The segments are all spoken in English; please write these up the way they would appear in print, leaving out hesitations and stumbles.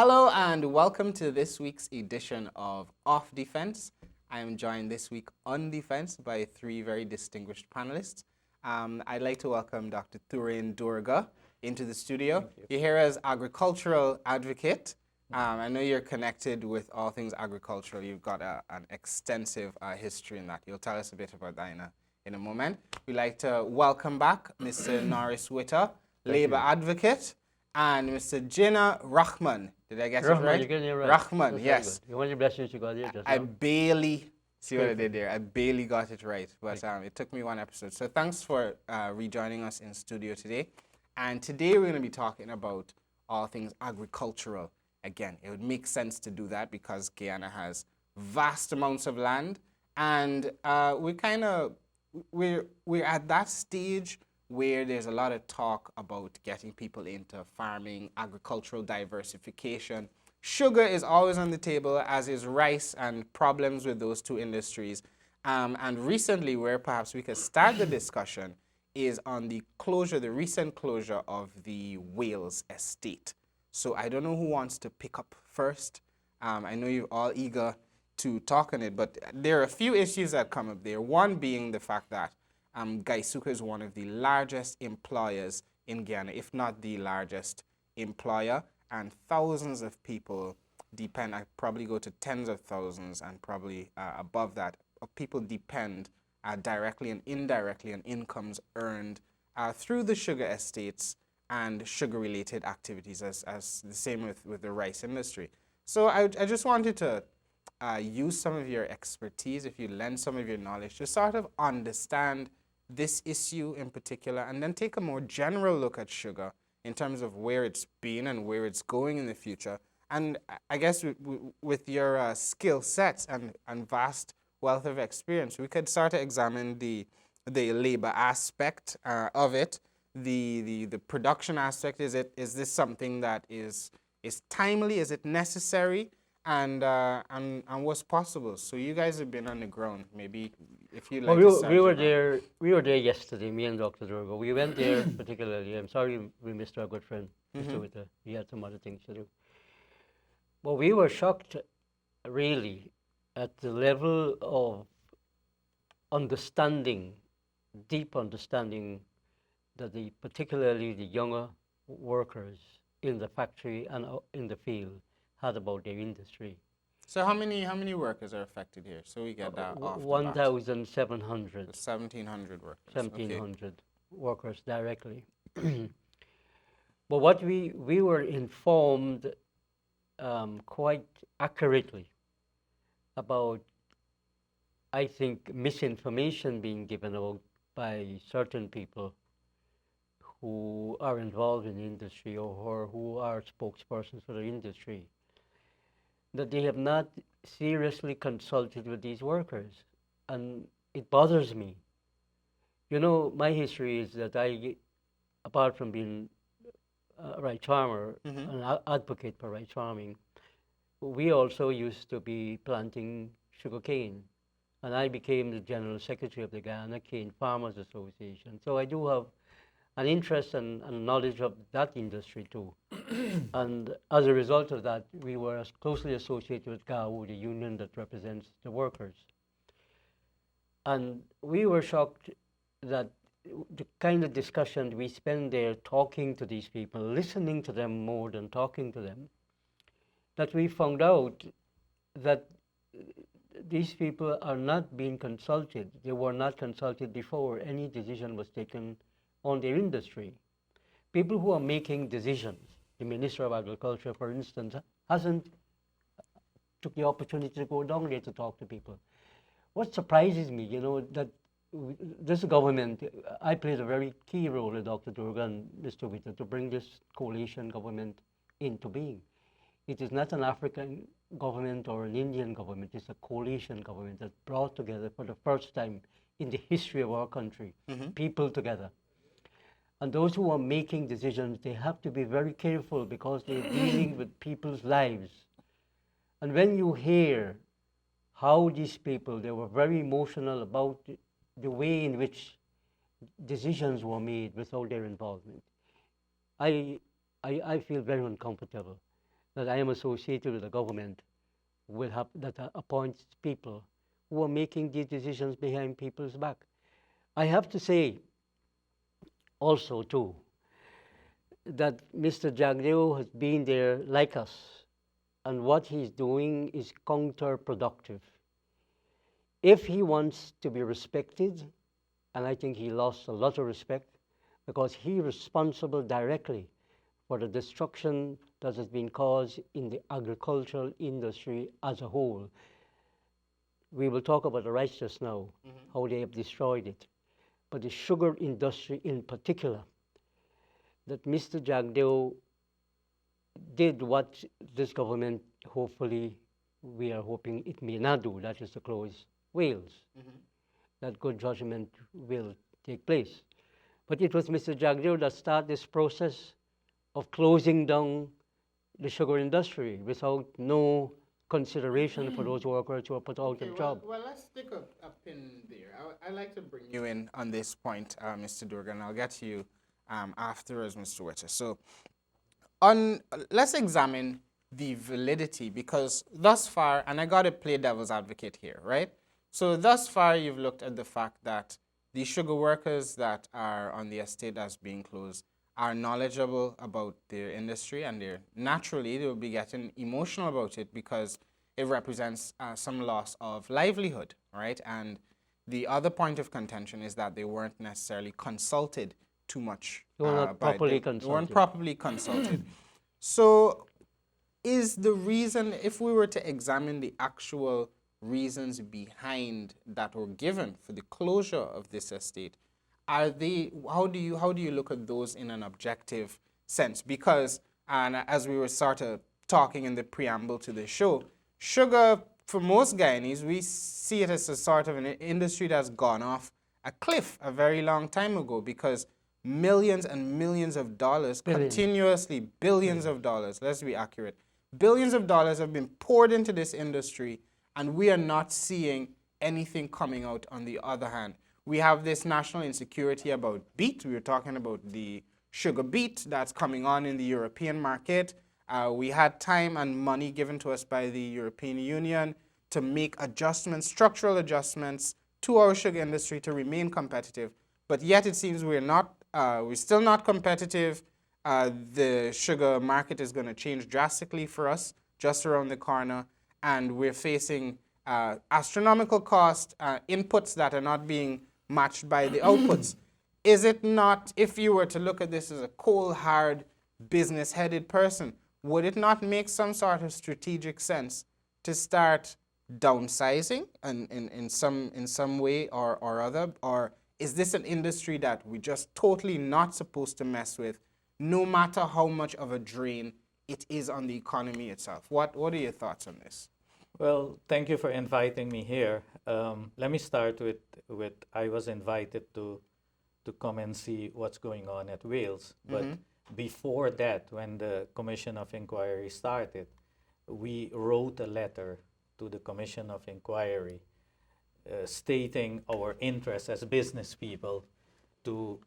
Hello and welcome to this week's edition of Off Defense. I am joined this week on defense by three very distinguished panelists. I'd like to welcome Dr. Thurain Durga into the studio. You're here as agricultural advocate. I know you're connected with all things agricultural. You've got an extensive history in that. You'll tell us a bit about that in a moment. We'd like to welcome back Mr. Norris Witter, Labour advocate, and Mr. Jinnah Rahman. Did I get it right? You're getting it right. Rahman, That's yes. You want your blessings to God here just I now? barely, see what I did there? I barely got it right, but it took me one episode. So thanks for rejoining us in studio today. And today we're going to be talking about all things agricultural. Again, it would make sense to do that because Guyana has vast amounts of land, and we're at that stage where there's a lot of talk about getting people into farming, agricultural diversification. Sugar is always on the table, as is rice, and problems with those two industries. And recently, where perhaps we could start the discussion, is on the recent closure of the Wales estate. So I don't know who wants to pick up first. I know you're all eager to talk on it, but there are a few issues that come up there. One being the fact that GuySuCo is one of the largest employers in Guyana, if not the largest employer, and thousands of people depend. I probably go to tens of thousands and probably above that. People depend directly and indirectly on incomes earned through the sugar estates and sugar-related activities, as the same with the rice industry. So I just wanted to use some of your expertise, if you lend some of your knowledge, to sort of understand this issue in particular, and then take a more general look at sugar in terms of where it's been and where it's going in the future. And I guess with your skill sets and vast wealth of experience, we could start to examine the labor aspect of it, the production aspect. Is this something that is timely? Is it necessary? And what's possible? So you guys have been on the ground. Maybe if you like to start. We were there yesterday, me and Dr. Durga. We went there particularly. I'm sorry we missed our good friend, Mr. Witter. He had some other things to do. But we were shocked, really, at the level of understanding, deep understanding, that particularly the younger workers in the factory and in the field had about their industry. So how many workers are affected here? So we get that off the bat. 1,700. 1,700 workers. 1,700 workers directly. But what we were informed quite accurately about, I think, misinformation being given out by certain people who are involved in the industry or who are spokespersons for the industry, that they have not seriously consulted with these workers. And it bothers me. You know, my history is that apart from being a rice farmer, an advocate for rice farming, we also used to be planting sugarcane. And I became the General Secretary of the Guyana Cane Farmers Association. So I do have an interest and knowledge of that industry too. And as a result of that, we were closely associated with GAU, the union that represents the workers. And we were shocked that the kind of discussion we spend there talking to these people, listening to them more than talking to them, that we found out that these people are not being consulted. They were not consulted before any decision was taken on their industry. People who are making decisions, the Minister of Agriculture, for instance, hasn't took the opportunity to go down there to talk to people. What surprises me, you know, that this government, I played a very key role with Dr. Durga and Mr. Witter to bring this coalition government into being. It is not an African government or an Indian government, it's a coalition government that brought together for the first time in the history of our country, people together. And those who are making decisions, they have to be very careful because they're dealing with people's lives. And when you hear how these people, they were very emotional about the way in which decisions were made without their involvement, I feel very uncomfortable. that I am associated with the government will have that appoints people who are making these decisions behind people's back. I have to say also too that Mr. Jagdeo has been there like us, and what he's doing is counterproductive. If he wants to be respected, and I think he lost a lot of respect because he responsible directly for the destruction that has been caused in the agricultural industry as a whole. We will talk about the rice just now, how they have destroyed it. But the sugar industry in particular, that Mr. Jagdeo did what this government, hopefully, we are hoping it may not do, that is to close Wales. That good judgment will take place. But it was Mr. Jagdeo that started this process of closing down the sugar industry without no consideration for those workers who are put out of job. Well, let's stick a pin there. I'd like to bring you in on this point, Mr. Durgan. I'll get to you afterwards, Mr. Witter. So, let's examine the validity, because thus far, and I got to play devil's advocate here, right? So thus far, you've looked at the fact that the sugar workers that are on the estate that's being closed are knowledgeable about their industry, and naturally they will be getting emotional about it because it represents some loss of livelihood, right? And the other point of contention is that they weren't necessarily consulted too much. They were not properly They weren't consulted. properly consulted. So is the reason, if we were to examine the actual reasons behind that were given for the closure of this estate, are they, how do you look at those in an objective sense? Because, and as we were sort of talking in the preamble to the show, sugar, for most Guyanese, we see it as a sort of an industry that's gone off a cliff a very long time ago, because millions and millions of dollars, continuously billions of dollars, let's be accurate, billions of dollars have been poured into this industry, and we are not seeing anything coming out on the other hand. We have this national insecurity about beet. We were talking about the sugar beet that's coming on in the European market. We had time and money given to us by the European Union to make adjustments, structural adjustments to our sugar industry to remain competitive. But yet it seems we're still not competitive. The sugar market is going to change drastically for us just around the corner, and we're facing astronomical cost, inputs that are not being matched by the outputs. Is it not, if you were to look at this as a cold, hard, business-headed person, would it not make some sort of strategic sense to start downsizing in some way or other? Or is this an industry that we're just totally not supposed to mess with, no matter how much of a drain it is on the economy itself? What are your thoughts on this? Well, thank you for inviting me here. Let me start with I was invited to come and see what's going on at Wales. But before that, when the Commission of Inquiry started, we wrote a letter to the Commission of Inquiry stating our interest as business people to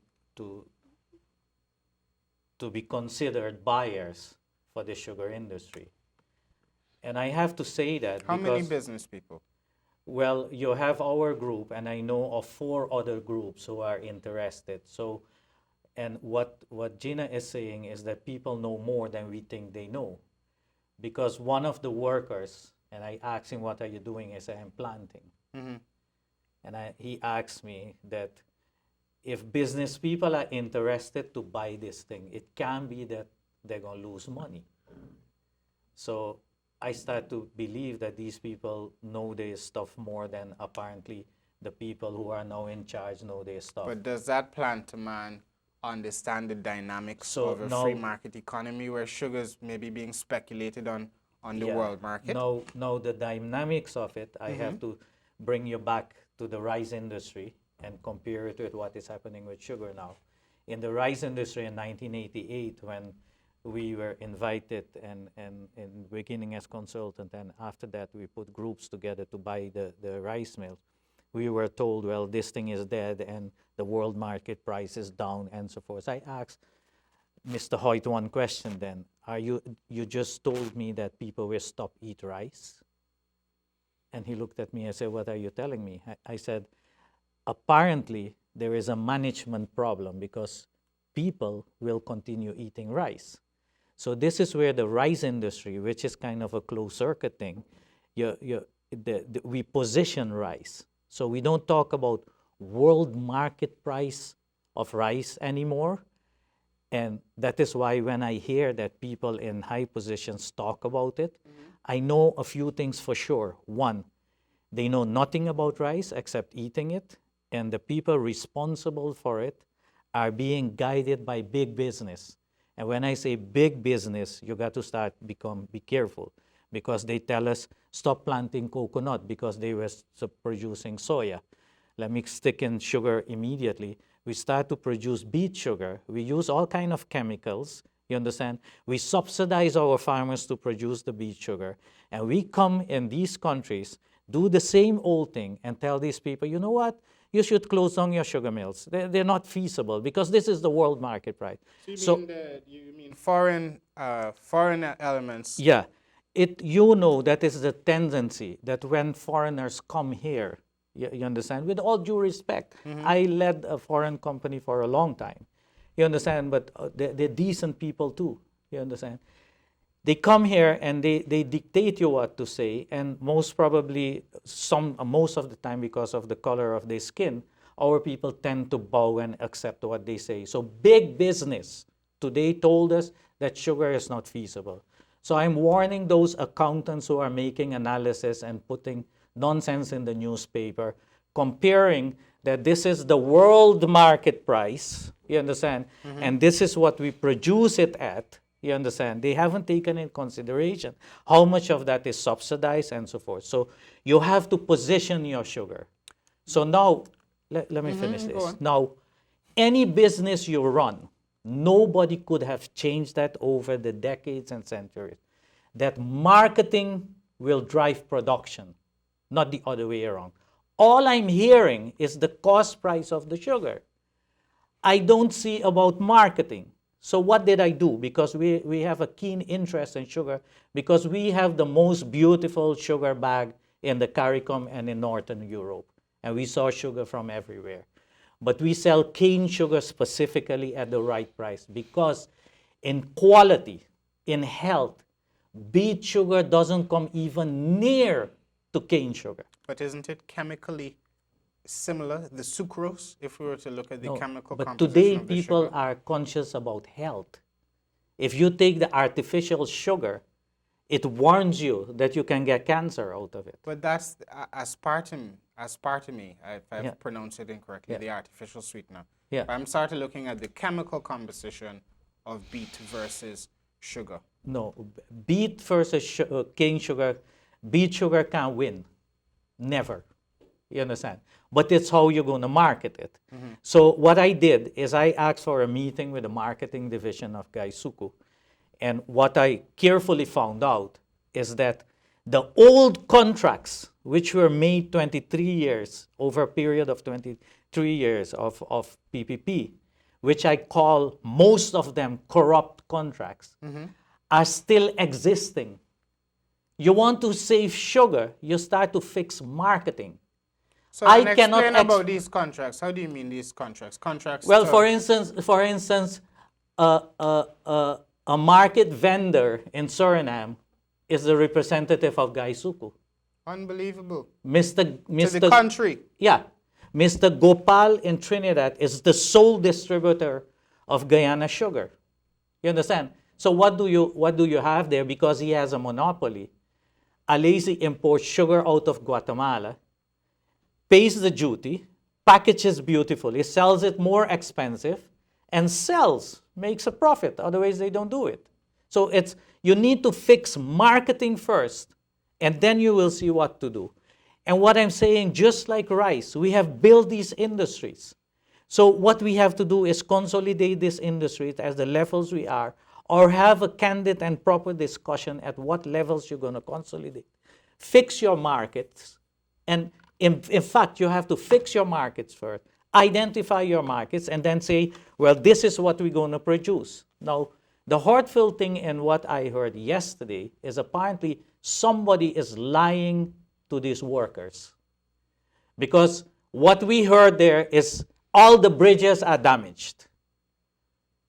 be considered buyers for the sugar industry. And I have to say that How many business people? Well, you have our group, and I know of 4 other groups who are interested. So, and what Gina is saying is that people know more than we think they know. Because one of the workers, and I asked him, what are you doing? He said, I'm planting. And he asked me that if business people are interested to buy this thing, it can be that they're going to lose money. So I start to believe that these people know their stuff more than apparently the people who are now in charge know their stuff. But does that plant man understand the dynamics So of a now- free market economy where sugar's maybe being speculated on the world market? Now the dynamics of it, I have to bring you back to the rice industry and compare it with what is happening with sugar now. In the rice industry in 1988, when we were invited and beginning as consultant, and after that we put groups together to buy the rice mills, we were told, well, this thing is dead and the world market price is down and so forth. So I asked, Mr. Hoyt, one question then. You just told me that people will stop eat rice? And he looked at me and said, what are you telling me? I said, apparently there is a management problem because people will continue eating rice. So this is where the rice industry, which is kind of a closed circuit thing, we position rice. So we don't talk about world market price of rice anymore. And that is why when I hear that people in high positions talk about it, I know a few things for sure. One, they know nothing about rice except eating it, and the people responsible for it are being guided by big business. And when I say big business, you got to be careful, because they tell us stop planting coconut because they were producing soya. Let me stick in sugar immediately. We start to produce beet sugar. We use all kind of chemicals, you understand? We subsidize our farmers to produce the beet sugar. And we come in these countries, do the same old thing and tell these people, you know what? You should close down your sugar mills. They're not feasible because this is the world market price. So you mean foreign elements? Yeah. You know that is the tendency that when foreigners come here, you understand? With all due respect, I led a foreign company for a long time. You understand? But they're decent people too. You understand? They come here and they dictate you what to say, and most probably, most of the time because of the color of their skin, our people tend to bow and accept what they say. So big business today told us that sugar is not feasible. So I'm warning those accountants who are making analysis and putting nonsense in the newspaper, comparing that this is the world market price, you understand, and this is what we produce it at, you understand. They haven't taken in consideration how much of that is subsidized and so forth. So you have to position your sugar. So now, let me finish this. Now, any business you run, nobody could have changed that over the decades and centuries. That marketing will drive production, not the other way around. All I'm hearing is the cost price of the sugar. I don't see about marketing. So what did I do? Because we have a keen interest in sugar, because we have the most beautiful sugar bag in the CARICOM and in Northern Europe. And we saw sugar from everywhere. But we sell cane sugar specifically at the right price, because in quality, in health, beet sugar doesn't come even near to cane sugar. But isn't it chemically similar, the sucrose, if we were to look at the chemical but composition today of the people sugar? are conscious about health. If you take the artificial sugar, it warns you that you can get cancer out of it. But that's aspartame, if I've pronounced it incorrectly, the artificial sweetener. Yeah. I'm started looking at the chemical composition of beet versus sugar. No, beet versus cane sugar, beet sugar can't win. Never. You understand? But it's how you're going to market it. So what I did is I asked for a meeting with the marketing division of Gaisuku. And what I carefully found out is that the old contracts, which were made 23 years, over a period of 23 years of PPP, which I call most of them corrupt contracts, are still existing. You want to save sugar, you start to fix marketing. So explain about these contracts. How do you mean these contracts? Well, for instance, a market vendor in Suriname is the representative of Gaisuku. Unbelievable. To the country. Yeah. Mr. Gopal in Trinidad is the sole distributor of Guyana sugar. You understand? So what do you have there? Because he has a monopoly. Alesi imports sugar out of Guatemala, pays the duty, packages beautifully, sells it more expensive, and makes a profit. Otherwise, they don't do it. So you need to fix marketing first, and then you will see what to do. And what I'm saying, just like rice, we have built these industries. So what we have to do is consolidate these industries at the levels we are, or have a candid and proper discussion at what levels you're going to consolidate. Fix your markets, and in fact, you have to fix your markets first, identify your markets, and then say, well, this is what we're going to produce. Now, the hurtful thing in what I heard yesterday is apparently somebody is lying to these workers. Because what we heard there is all the bridges are damaged.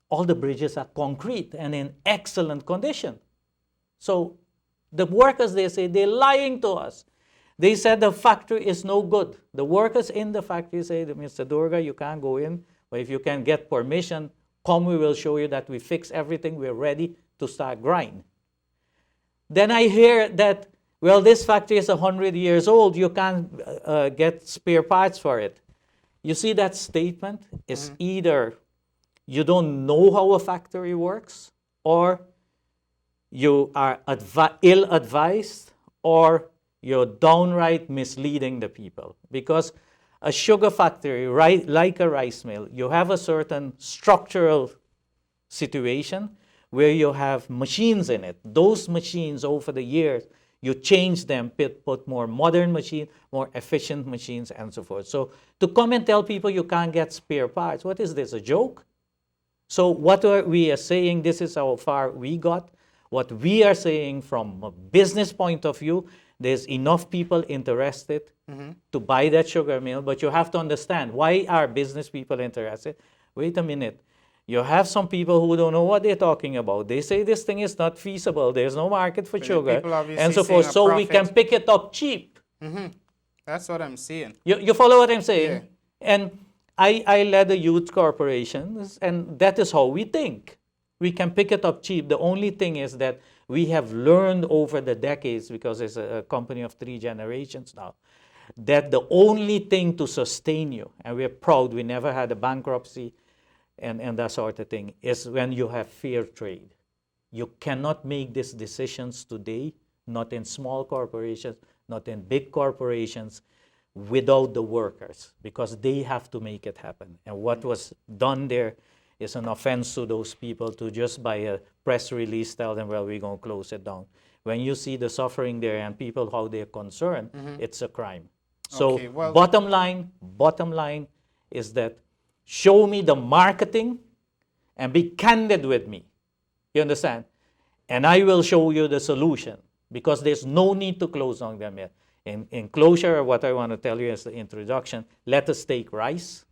All the bridges are concrete and in excellent condition. So the workers, they say, they're lying to us. They said the factory is no good. The workers in the factory say, Mr. Durga, you can't go in, but if you can get permission, come, we will show you that we fix everything, we're ready to start grind. Then I hear that, well, this factory is 100 years old, you can't get spare parts for it. You see, that statement is either you don't know how a factory works, or you are ill-advised, or you're downright misleading the people. Because a sugar factory, like a rice mill, you have a certain structural situation where you have machines in it. Those machines, over the years, you change them, put more modern machines, more efficient machines, and so forth. So to come and tell people you can't get spare parts, what is this, a joke? So what we are saying, this is how far we got. What we are saying from a business point of view, there's enough people interested to buy that sugar mill, but you have to understand, why are business people interested? Wait a minute. You have some people who don't know what they're talking about. They say this thing is not feasible. There's no market for sugar, and so forth. So we can pick it up cheap. That's what I'm seeing. You follow what I'm saying? Yeah. And I led a youth corporation, and that is how we think. We can pick it up cheap. The only thing is that we have learned over the decades, because it's a company of 3 generations now, that the only thing to sustain you, and we're proud we never had a bankruptcy and that sort of thing, is when you have fair trade. You cannot make these decisions today, not in small corporations, not in big corporations, without the workers, because they have to make it happen. And what was done there is an offense to those people, to just by a press release tell them, well, we're going to close it down. When you see the suffering there and people how they're concerned, it's a crime. So Okay, well, bottom line is that show me the marketing and be candid with me. You understand? And I will show you the solution, because there's no need to close down them yet. In closure, what I want to tell you as the introduction, let us take rice.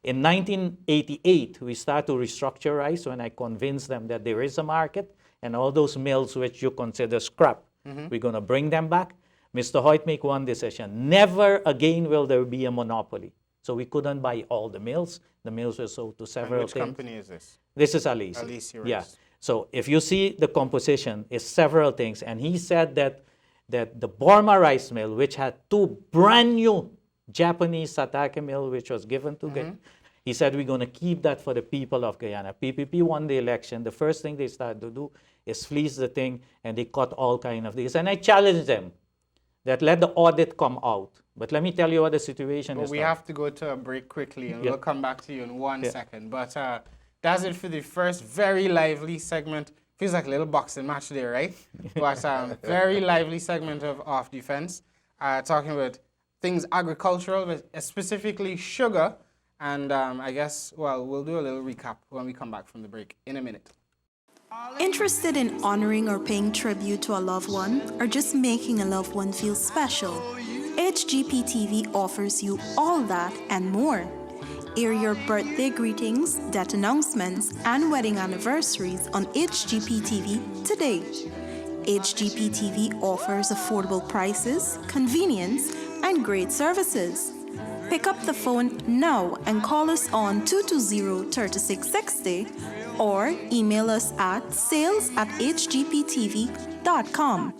In 1988, we started to restructure rice when I convinced them that there is a market, and all those mills which you consider scrap, we're going to bring them back. Mr. Hoyt make one decision. Never again will there be a monopoly. So we couldn't buy all the mills. The mills were sold to several which things. company is this? This is Alisi. Alisi Rice. Yeah. So if you see the composition, it's several things. And he said that the Burma rice mill, which had 2 brand new Japanese Satake mill, which was given to Guyana, he said, we're going to keep that for the people of Guyana. PPP won the election. The first thing they started to do is fleece the thing, and they cut all kind of these. And I challenged them that let the audit come out. But let me tell you what the situation is. We now. have to go to a break quickly, and Yeah. we'll come back to you in one Yeah. second. But that's it for the first very lively segment. Feels like a little boxing match there, right? But very lively segment of Off Defense, talking about things agricultural, but specifically sugar. And I guess, well, we'll do a little recap when we come back from the break in a minute. Interested in honoring or paying tribute to a loved one, or just making a loved one feel special? HGP TV offers you all that and more. Air your birthday greetings, death announcements, and wedding anniversaries on HGP TV today. HGP TV offers affordable prices, convenience, and great services. Pick up the phone now and call us on 220-3660 or email us at sales@hgptv.com.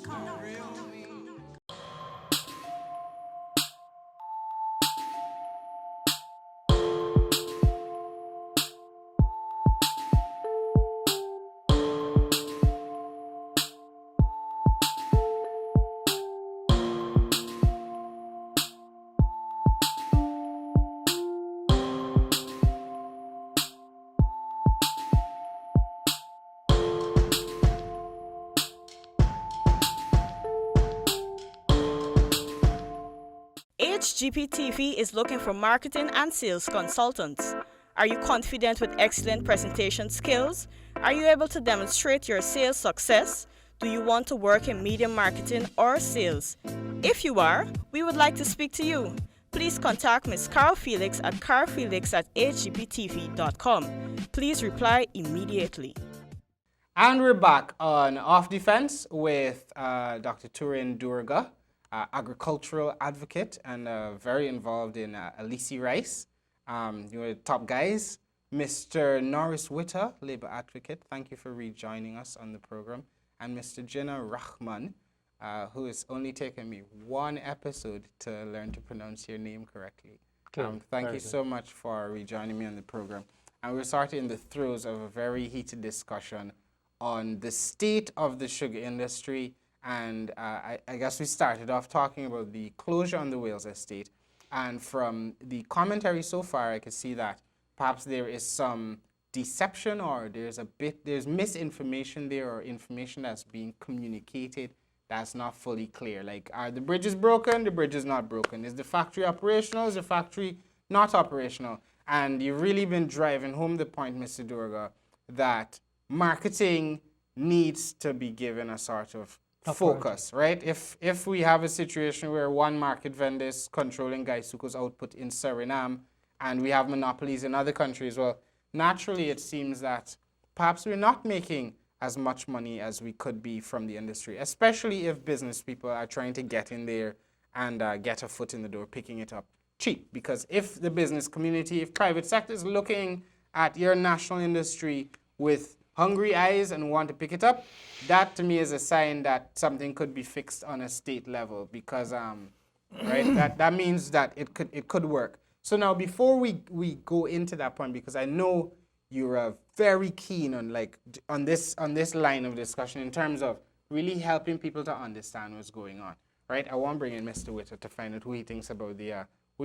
HGPTV is looking for marketing and sales consultants. Are you confident with excellent presentation skills? Are you able to demonstrate your sales success? Do you want to work in media marketing or sales? If you are, we would like to speak to you. Please contact Ms. Carl Felix at carlfelix@hgptv.com. Please reply immediately. And we're back on Off Defense with Dr. Turin Durga, agricultural advocate and very involved in Alisi Rice. You're the top guys. Mr. Norris Witter, labor advocate, thank you for rejoining us on the program. And Mr. Jinnah Rahman, who has only taken me one episode to learn to pronounce your name correctly. Thank you so much for rejoining me on the program. And we're sort of in the throes of a very heated discussion on the state of the sugar industry. And I guess we started off talking about the closure on the Wales estate. And from the commentary so far, I can see that perhaps there is some deception or there's misinformation there or information that's being communicated that's not fully clear. Like, are the bridges broken? The bridge is not broken. Is the factory operational? Is the factory not operational? And you've really been driving home the point, Mr. Durga, that marketing needs to be given a sort of focus, right? If we have a situation where one market vendor is controlling Gaisuco's output in Suriname and we have monopolies in other countries, well, naturally it seems that perhaps we're not making as much money as we could be from the industry, especially if business people are trying to get in there and get a foot in the door, picking it up cheap. Because if the business community, if private sector is looking at your national industry with hungry eyes and want to pick it up, that to me is a sign that something could be fixed on a state level, because right, that means that it could work. So now before we go into that point, because I know you're very keen on this line of discussion in terms of really helping people to understand what's going on, right? I want to bring in Mr. Witter to find out who he thinks about what do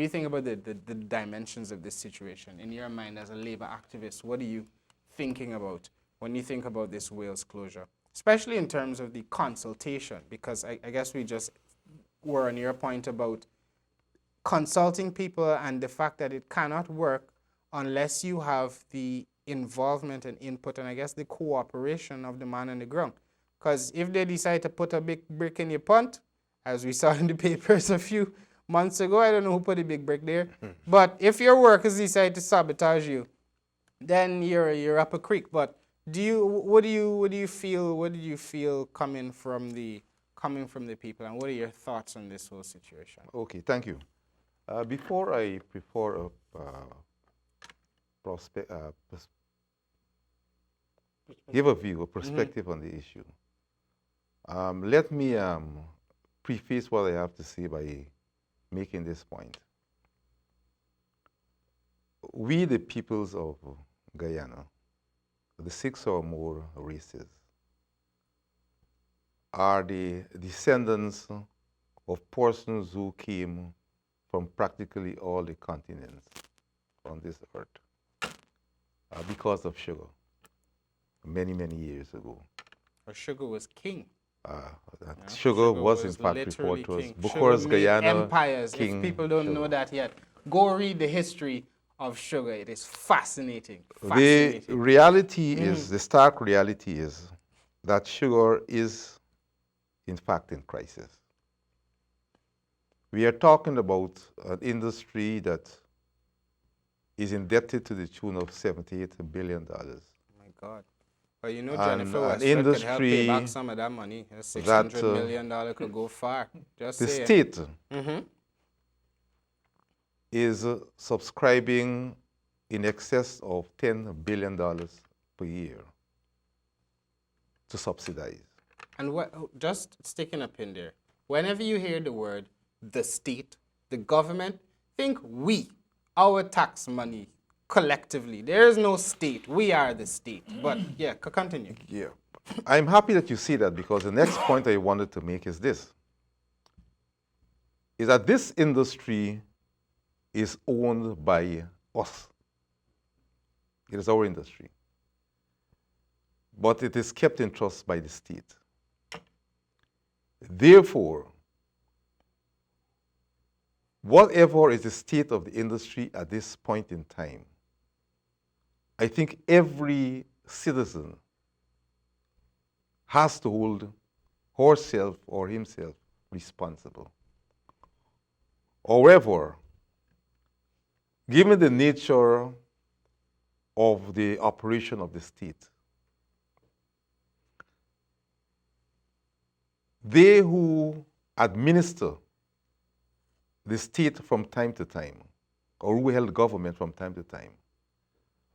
you think about the dimensions of this situation in your mind as a labor activist. What are you thinking about when you think about this Wales closure, especially in terms of the consultation? Because I guess we just were on your point about consulting people and the fact that it cannot work unless you have the involvement and input and I guess the cooperation of the man on the ground. Because if they decide to put a big brick in your punt, as we saw in the papers a few months ago, I don't know who put a big brick there, but if your workers decide to sabotage you, then you're up a creek. But what do you feel coming from the people, and what are your thoughts on this whole situation? Okay, thank you. Before I give a perspective on the issue, let me preface what I have to say by making this point. We, the peoples of Guyana, the 6 or more races, are the descendants of persons who came from practically all the continents on this earth because of sugar many, many years ago. Sugar was king. Sugar was in fact referred to as Buckhorst Guyana empires. King if people don't know that yet, go read the history of sugar. It is fascinating. The reality is, the stark reality is that sugar is in fact in crisis. We are talking about an industry that is indebted to the tune of $78 billion. Oh my God. Well, you know, Jennifer Westwood could help pay back some of that money. $600 million could go far. Just the say state is subscribing in excess of $10 billion per year to subsidize. And just sticking a pin there, whenever you hear the word the state, the government, think we, our tax money, collectively. There is no state. We are the state. But yeah, continue. Yeah. I'm happy that you see that, because the next point I wanted to make is this, is that this industry is owned by us. It is our industry. But it is kept in trust by the state. Therefore, whatever is the state of the industry at this point in time, I think every citizen has to hold herself or himself responsible. However, given the nature of the operation of the state, they who administer the state from time to time, or who held government from time to time,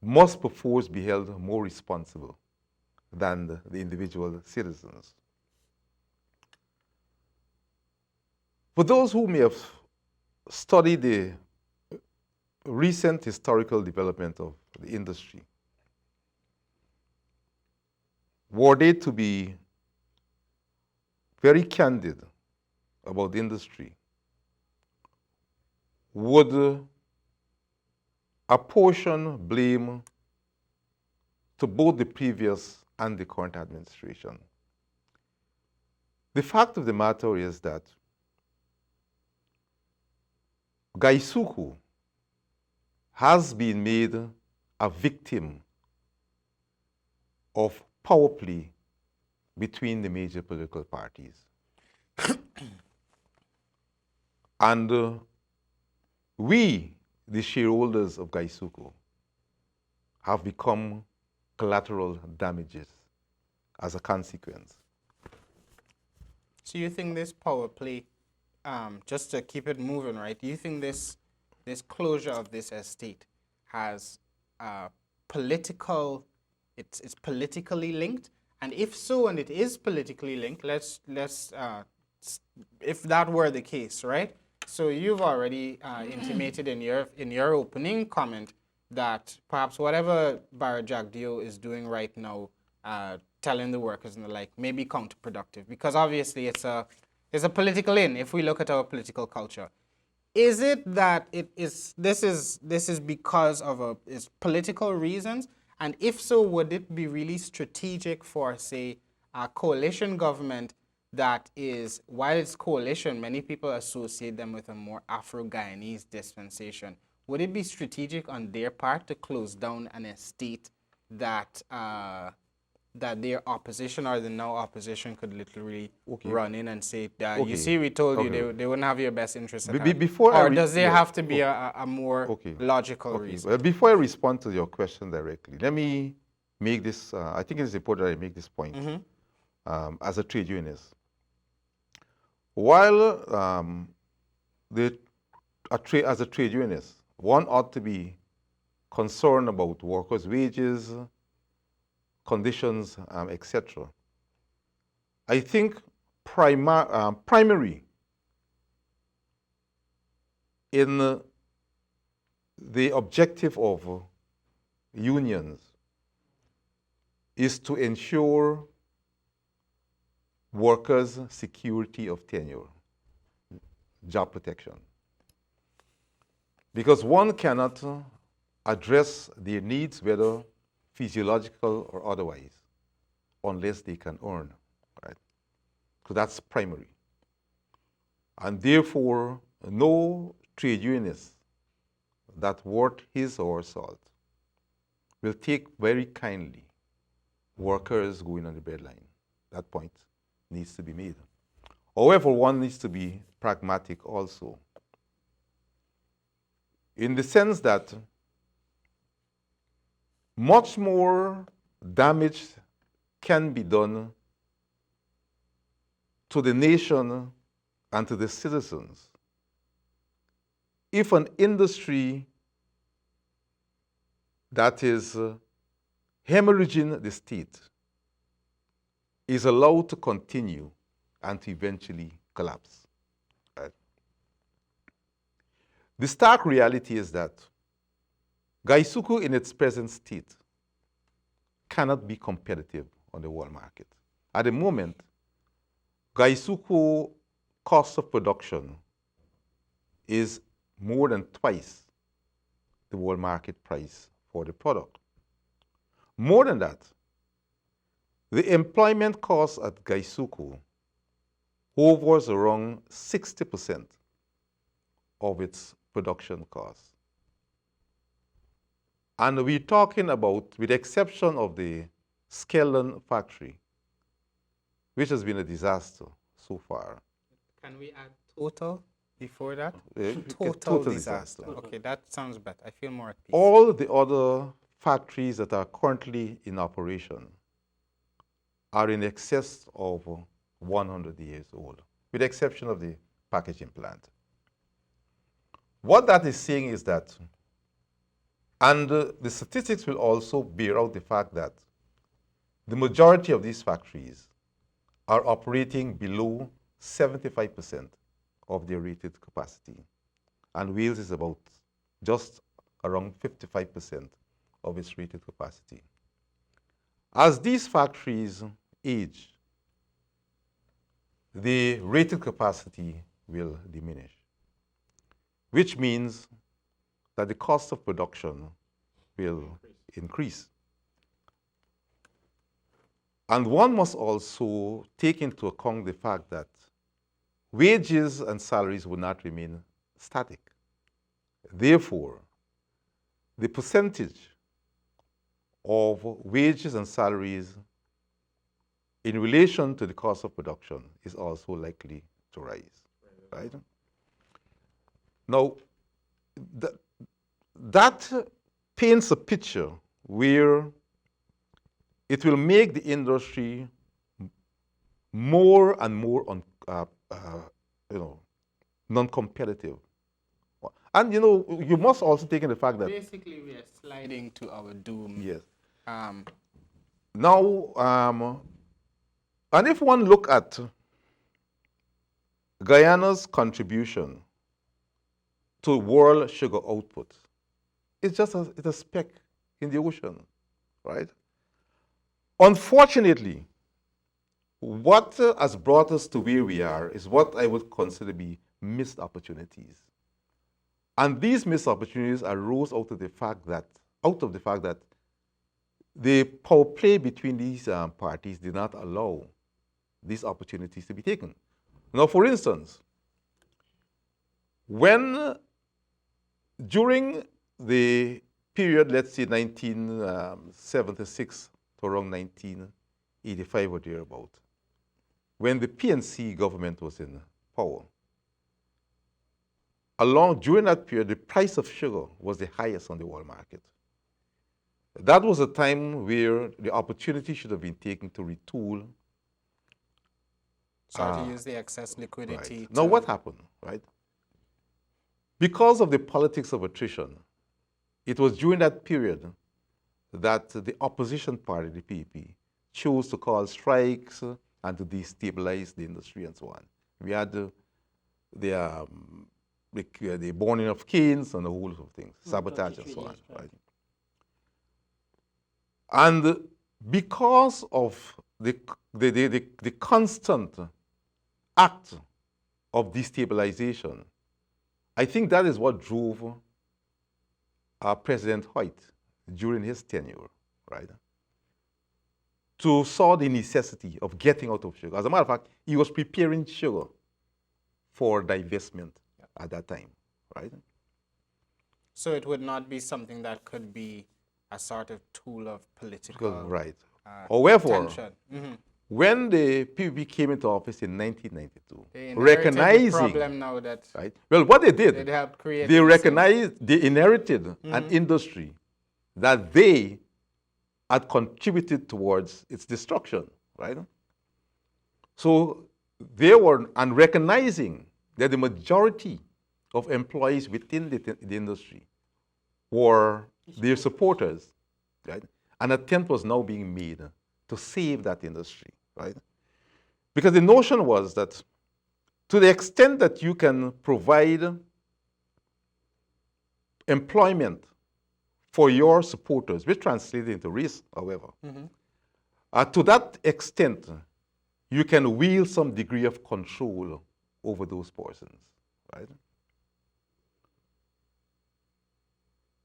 must perforce be held more responsible than the individual citizens. For those who may have studied the recent historical development of the industry, were they to be very candid about the industry, would apportion blame to both the previous and the current administration. The fact of the matter is that Gaisuku has been made a victim of power play between the major political parties. And we, the shareholders of Gaisuku, have become collateral damages as a consequence. So you think this power play, just to keep it moving, right? Do you think this closure of this estate has political, it's politically linked? And if so, and it is politically linked, let's if that were the case, right? So you've already intimated in your opening comment that perhaps whatever Barra Jagdeo is doing right now, telling the workers and the like, may be counterproductive, because obviously it's a political in. If we look at our political culture, is it that this is because of it's political reasons? And if so, would it be really strategic for, say, a coalition government that is, while it's coalition, many people associate them with a more Afro-Guyanese dispensation. Would it be strategic on their part to close down an estate that that their opposition or the now opposition could literally run in and say, you see, we told you they wouldn't have your best interest at heart? Or does there have to be a more logical reason? Well, before I respond to your question directly, let me make this, I think it's important that I make this point as a trade unionist. While as a trade unionist, one ought to be concerned about workers' wages, conditions, etc. I think primary in the objective of unions is to ensure workers' security of tenure, job protection. Because one cannot address their needs, whether physiological or otherwise, unless they can earn, right? So that's primary. And therefore, no trade unionist that worth his or her salt will take very kindly workers going on the breadline. That point needs to be made. However, one needs to be pragmatic also, in the sense that much more damage can be done to the nation and to the citizens if an industry that is hemorrhaging the state is allowed to continue and to eventually collapse. Right? The stark reality is that Gaisuku in its present state cannot be competitive on the world market. At the moment, Gaisuku cost of production is more than twice the world market price for the product. More than that, the employment cost at Gaisuku hovers around 60% of its production costs. And we're talking about, with the exception of the Skeldon factory, which has been a disaster so far. Can we add total before that? Total disaster. Okay, that sounds better. I feel more at peace. All the other factories that are currently in operation are in excess of 100 years old, with the exception of the packaging plant. What that is saying is that, and the statistics will also bear out the fact that the majority of these factories are operating below 75% of their rated capacity. And Wales is about just around 55% of its rated capacity. As these factories age, the rated capacity will diminish, which means that the cost of production will increase. And one must also take into account the fact that wages and salaries will not remain static. Therefore, the percentage of wages and salaries in relation to the cost of production is also likely to rise, right? Now, that paints a picture where it will make the industry more and more non-competitive. And you must also take in the fact that basically we are sliding to our doom. yes. Now, And if one look at Guyana's contribution to world sugar output, it's just it's a speck in the ocean, right? Unfortunately, what has brought us to where we are is what I would consider to be missed opportunities. And these missed opportunities arose out of the fact that the power play between these parties did not allow these opportunities to be taken. Now, for instance, during the period, let's say 1976 to around 1985 or thereabout, when the PNC government was in power, during that period, the price of sugar was the highest on the world market. That was a time where the opportunity should have been taken to retool. to use the excess liquidity. Right. Now, what happened, right? Because of the politics of attrition, it was during that period that the opposition party, the PEP, chose to call strikes and to destabilize the industry and so on. We had the burning of canes and a whole lot of things, sabotage and so on, right? And because of the constant act of destabilization, I think that is what drove President Hoyt during his tenure, right, to saw the necessity of getting out of sugar. As a matter of fact, he was preparing sugar for divestment at that time, right? So it would not be something that could be a sort of tool of political right. However, tension. when the PPP came into office in 1992, They inherited recognizing the problem now that right, well, what they did, they helped create. they this recognized, they inherited an industry that they had contributed towards its destruction, right? So they were, and recognizing that the majority of employees within the industry were their supporters, right? An attempt was now being made to save that industry, right? Because the notion was that to the extent that you can provide employment for your supporters, which translated into risk, however, to that extent, you can wield some degree of control over those persons, right?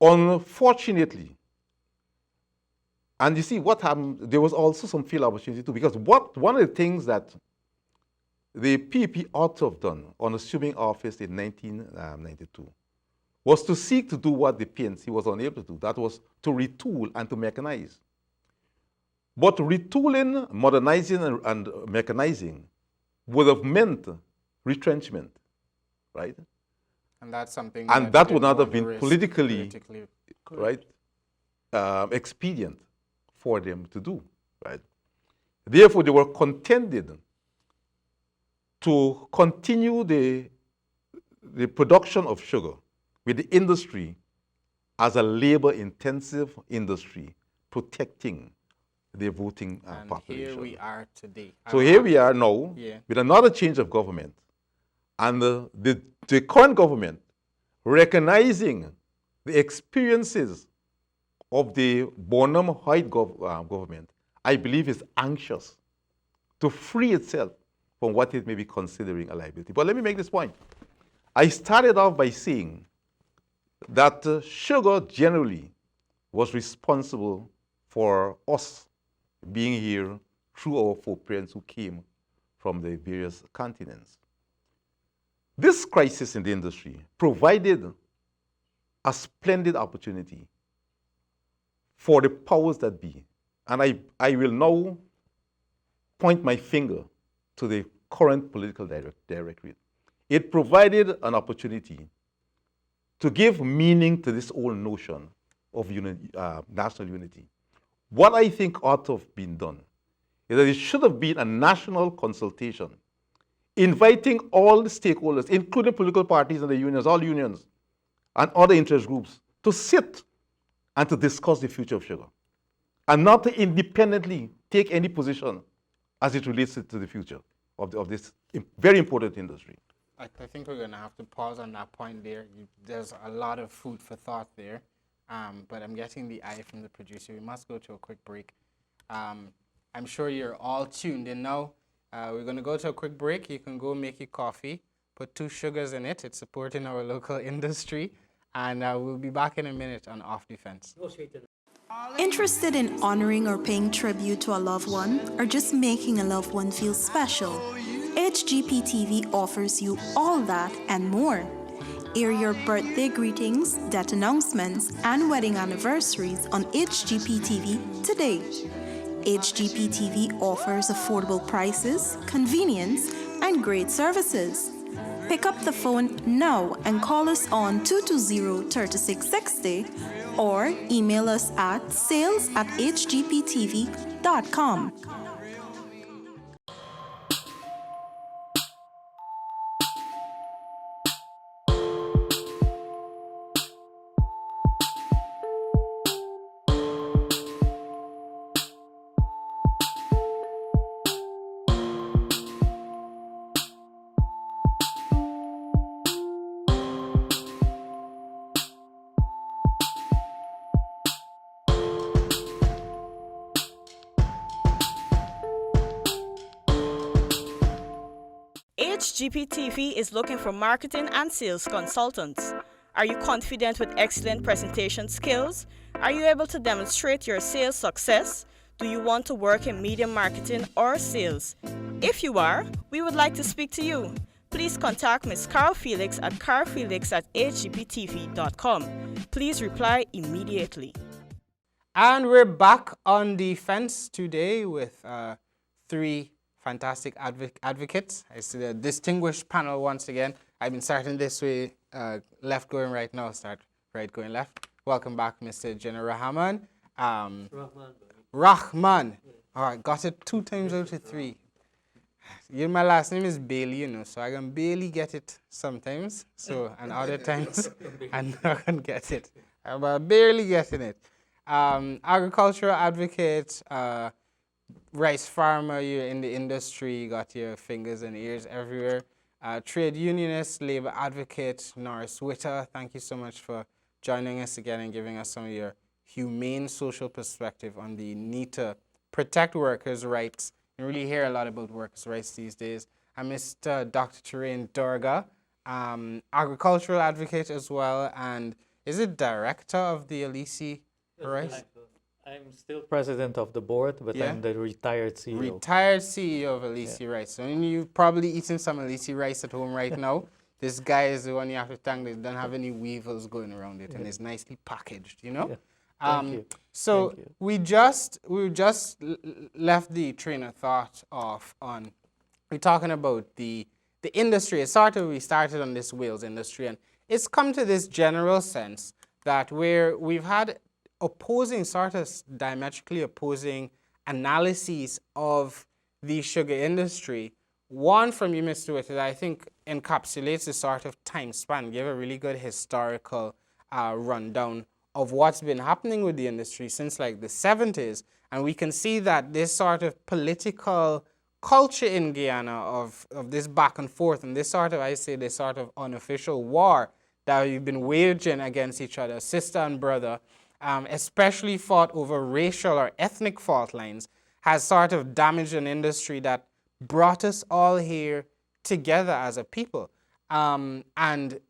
Unfortunately, and you see what happened, there was also some failed opportunity too, because one of the things that the PEP ought to have done on assuming office in 1992 was to seek to do what the PNC was unable to do. That was to retool and to mechanize. But retooling, modernizing, and mechanizing would have meant retrenchment, right? And that's something And that would not have want to been risk politically, correct. right, expedient for them to do, right? Therefore, they were contended to continue the production of sugar with the industry as a labor-intensive industry, protecting their voting And population. here we are today. So here we are now Yeah. with another change of government, and the current government recognizing the experiences of the Bonham White government, I believe is anxious to free itself from what it may be considering a liability. But let me make this point. I started off by saying that sugar generally was responsible for us being here through our foreparents who came from the various continents. This crisis in the industry provided a splendid opportunity for the powers that be. And I will now point my finger to the current political directorate. It provided an opportunity to give meaning to this whole notion of national unity. What I think ought to have been done is that it should have been a national consultation, inviting all the stakeholders, including political parties and the unions, all unions, and other interest groups, to sit and to discuss the future of sugar, and not to independently take any position as it relates to the future of this very important industry. I think we're going to have to pause on that point there. There's a lot of food for thought there, but I'm getting the eye from the producer. We must go to a quick break. I'm sure you're all tuned in now. We're going to go to a quick break. You can go make your coffee, put 2 sugars in it. It's supporting our local industry. And we'll be back in a minute on Off Defense. Interested in honoring or paying tribute to a loved one, or just making a loved one feel special? HGP TV offers you all that and more. Air your birthday greetings, death announcements, and wedding anniversaries on HGP TV today. HGP TV offers affordable prices, convenience, and great services. Pick up the phone now and call us on 220-3660 or email us at sales@hgptv.com. HGP TV is looking for marketing and sales consultants. Are you confident with excellent presentation skills? Are you able to demonstrate your sales success? Do you want to work in media marketing or sales? If you are, we would like to speak to you. Please contact Ms. Carl Felix at carlfelix@hgptv.com. Please reply immediately. And we're back on Defense today with 3 fantastic advocates. I see the distinguished panel once again. I've been starting this way, left going right now, start right going left. Welcome back, Mr. General Rahman. Rahman. All right, got it 2 times out of 3. My last name is Bailey, you know, so I can barely get it sometimes. So, and other times, I'm not going to get it. I'm barely getting it. Agricultural advocate, rice farmer, you're in the industry, you got your fingers and ears everywhere. Trade unionist, labor advocate, Norris Witter, thank you so much for joining us again and giving us some of your humane social perspective on the need to protect workers' rights. You really hear a lot about workers' rights these days. And Mr. Dr. Turain Durga, agricultural advocate as well, and is it director of the Alisi Rice? I'm still president of the board, but Yeah? I'm the retired CEO. Retired CEO of Alisi Rice. So you're probably eating some Alisi Rice at home right now. This guy is the one you have to thank that don't have any weevils going around it, and it's nicely packaged, you know? Yeah. Thank you. So Thank you. we just left the train of thought off on, we're talking about the industry. We started on this wheels industry, and it's come to this general sense that we've had opposing, sort of diametrically opposing analyses of the sugar industry. One from you, Mr. Witt, that I think encapsulates the sort of time span, give a really good historical rundown of what's been happening with the industry since like the 70s. And we can see that this sort of political culture in Guyana of this back and forth and this sort of, I say, this sort of unofficial war that we've been waging against each other, sister and brother, especially fought over racial or ethnic fault lines, has sort of damaged an industry that brought us all here together as a people. And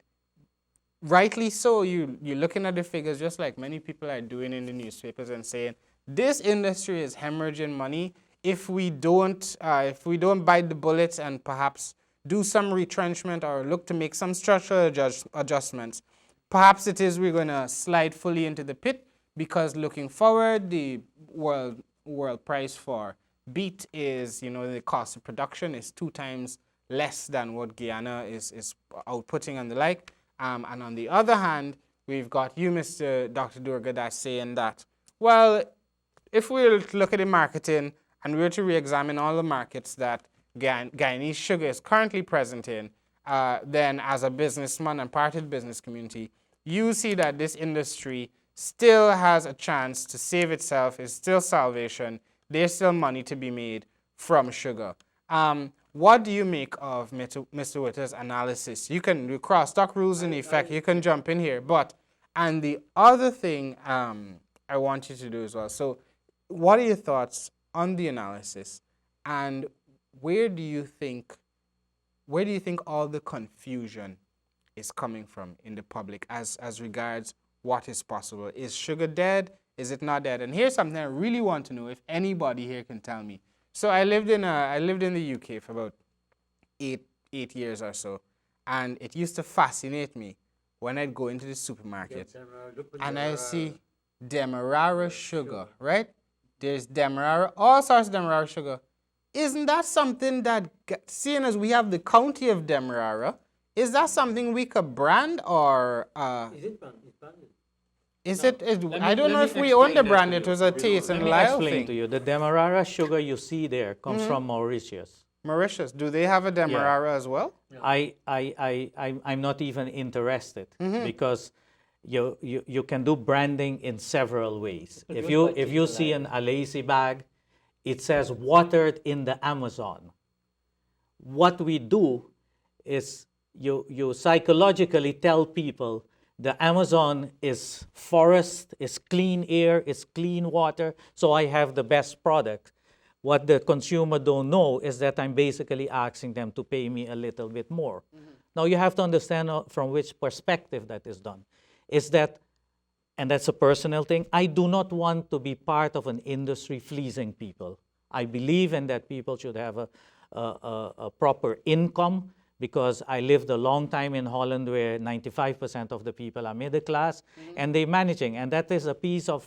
rightly so, you're looking at the figures just like many people are doing in the newspapers and saying, this industry is hemorrhaging money. If we don't bite the bullets and perhaps do some retrenchment or look to make some structural adjustments, perhaps it is we're going to slide fully into the pit, because looking forward, the world price for beet is, the cost of production is 2 times less than what Guyana is outputting and the like. And on the other hand, we've got you, Dr. Durga, that's saying that, well, if we look at the marketing and we were to re-examine all the markets that Guyanese sugar is currently present in, then as a businessman and part of the business community, you see that this industry still has a chance to save itself, is still salvation, there's still money to be made from sugar. What do you make of Mr. Witter's analysis? You can cross stock rules in effect, you can jump in here, and the other thing I want you to do as well. So what are your thoughts on the analysis, and where do you think all the confusion is coming from in the public as regards what is possible? Is sugar dead? Is it not dead? And here's something I really want to know, if anybody here can tell me. So I lived in the UK for about eight years or so, and it used to fascinate me when I'd go into the supermarket and I see Demerara sugar, right? There's Demerara, all sorts of Demerara sugar. Isn't that something that, seeing as we have the county of Demerara, is that something we could brand, or Is it branded? I don't know if we own the brand. It was a Taste and Let me Lyle explain thing. to you. The Demerara sugar you see there comes from Mauritius. Mauritius, do they have a Demerara as well? I'm not even interested, because you can do branding in several ways. If you see an Alesi bag, it says watered in the Amazon. What we do is you psychologically tell people the Amazon is forest, is clean air, is clean water, so I have the best product. What the consumer don't know is that I'm basically asking them to pay me a little bit more. Now you have to understand from which perspective that is done. Is that, and that's a personal thing, I do not want to be part of an industry fleecing people. I believe in that people should have a proper income, because I lived a long time in Holland where 95% of the people are middle class and they're managing. And that is a piece of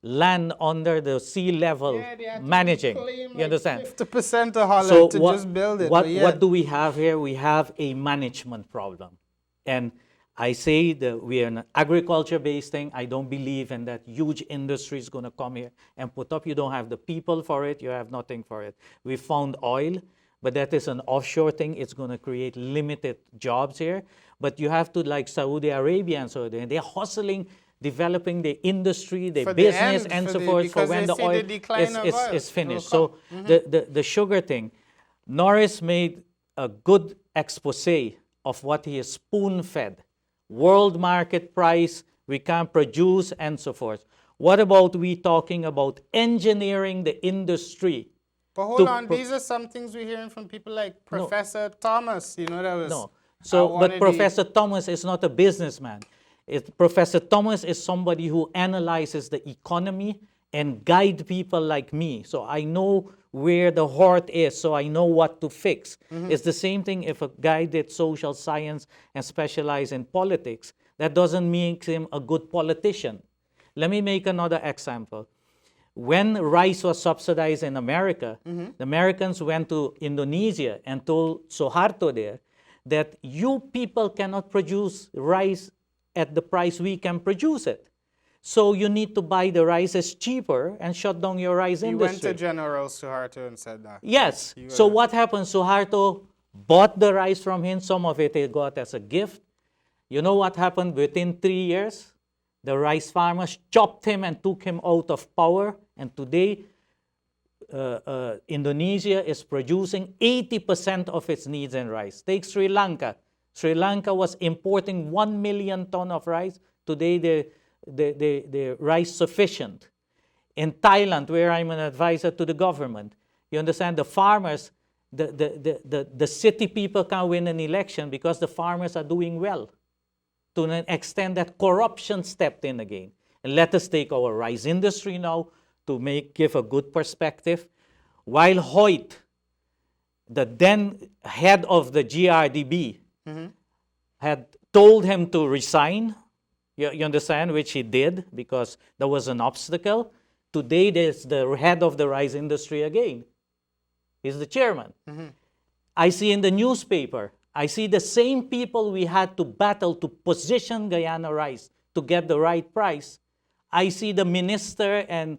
land under the sea level managing. You understand? 50% of Holland So to just build it. what do we have here? We have a management problem. And I say that we are an agriculture-based thing. I don't believe in that huge industry is going to come here and put up. You don't have the people for it. You have nothing for it. We found oil, but that is an offshore thing. It's going to create limited jobs here. But you have to, like Saudi Arabia and so on, they're hustling, developing the industry, the For the business, end, and for so the- forth, because for when they the see oil the decline of oil is will finished. come. So the sugar thing, Norris made a good expose of what he is spoon-fed. World market price, we can produce, and so forth. What about we talking about engineering the industry? But hold on, these are some things we're hearing from people like Professor Thomas. That was No. So, one but of Professor Thomas is not a businessman. Professor Thomas is somebody who analyzes the economy and guide people like me. So I know where the heart is, so I know what to fix. It's the same thing if a guy did social science and specialized in politics. That doesn't make him a good politician. Let me make another example. When rice was subsidized in America, the Americans went to Indonesia and told Suharto there that you people cannot produce rice at the price we can produce it. So you need to buy the rice as cheaper and shut down your rice You industry. went to General Suharto and said that. Yes. You So were- what happened? Suharto bought the rice from him. Some of it he got as a gift. You know what happened within 3 years? The rice farmers chopped him and took him out of power. And today, Indonesia is producing 80% of its needs in rice. Take Sri Lanka. Sri Lanka was importing 1 million ton of rice. Today, they're rice sufficient. In Thailand, where I'm an advisor to the government, you understand, the farmers, the city people can't win an election because the farmers are doing well, to an extent that corruption stepped in again. And let us take our rice industry now to give a good perspective. While Hoyt, the then head of the GRDB, had told him to resign, you understand, which he did because there was an obstacle. Today, there's the head of the rice industry again. He's the chairman. I see in the newspaper, I see the same people we had to battle to position Guyana rice to get the right price. I see the minister and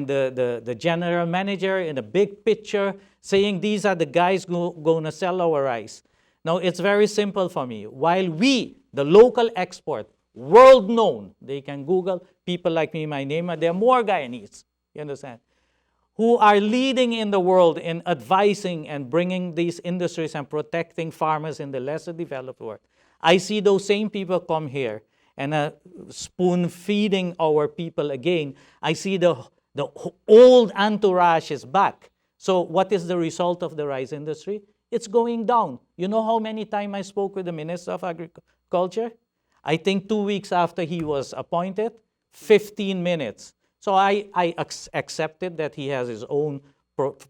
the general manager in a big picture saying these are the guys going to sell our rice. Now, it's very simple for me. While we, the local export, world known, they can Google people like me, my name, there are more Guyanese, you understand, who are leading in the world in advising and bringing these industries and protecting farmers in the lesser developed world. I see those same people come here and spoon feeding our people again. I see the old entourage is back. So what is the result of the rice industry? It's going down. You know how many times I spoke with the Minister of Agriculture? I think 2 weeks after he was appointed, 15 minutes. So I accepted that he has his own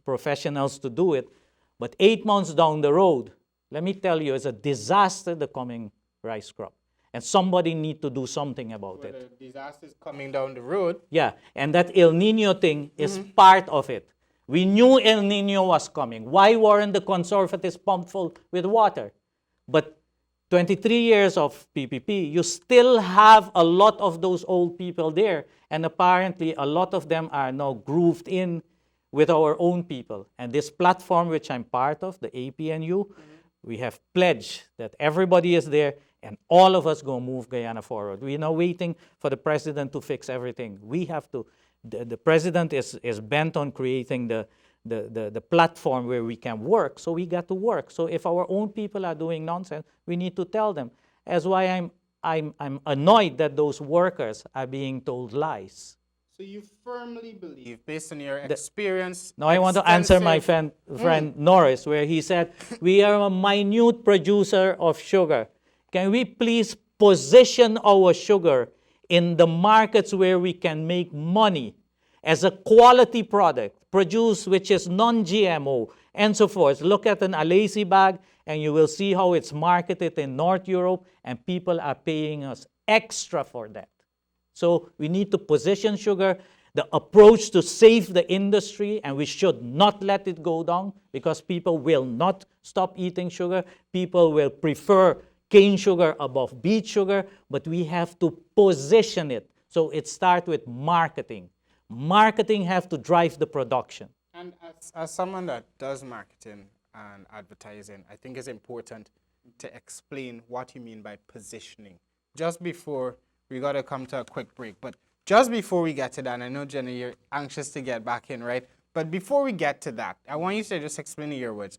professionals to do it. But 8 months down the road, let me tell you, it's a disaster, the coming rice crop. And somebody need to do something about it. The disasters coming down the road. Yeah, and that El Nino thing is part of it. We knew El Nino was coming. Why weren't the conservatives pumped full with water? But 23 years of PPP, you still have a lot of those old people there. And apparently, a lot of them are now grooved in with our own people. And this platform, which I'm part of, the APNU, we have pledged that everybody is there and all of us go move Guyana forward. We're now waiting for the president to fix everything. We have to. The president is bent on creating the platform where we can work, so we got to work. So if our own people are doing nonsense, we need to tell them. That's why I'm annoyed that those workers are being told lies. So you firmly believe, based on your experience. Now I want to answer my extensive- friend Norris, where he said, we are a minute producer of sugar. Can we please position our sugar in the markets where we can make money as a quality product, produced which is non-GMO, and so forth. Look at an Alesi bag, and you will see how it's marketed in North Europe, and people are paying us extra for that. So we need to position sugar, the approach to save the industry, and we should not let it go down because people will not stop eating sugar. People will prefer cane sugar above beet sugar, but we have to position it. So it starts with marketing. Marketing have to drive the production. And as someone that does marketing and advertising, I think it's important to explain what you mean by positioning. Just before, we got to come to a quick break, but just before we get to that, and I know, Jenny, you're anxious to get back in, right? But before we get to that, I want you to just explain in your words,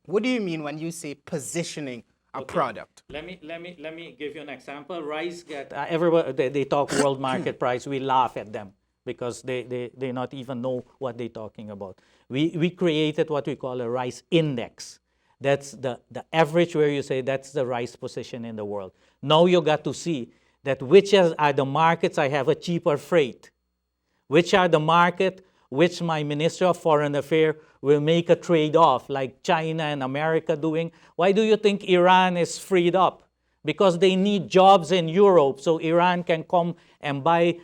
what do you mean when you say positioning a product? Let me give you an example. Rice get everybody they talk world market price. We laugh at them because they not even know what they're talking about. We created what we call a rice index. That's the average where you say that's the rice position in the world. Now you got to see that which are the markets I have a cheaper freight, which are the market which my Minister of Foreign Affairs will make a trade-off, like China and America doing. Why do you think Iran is freed up? Because they need jobs in Europe, so Iran can come and buy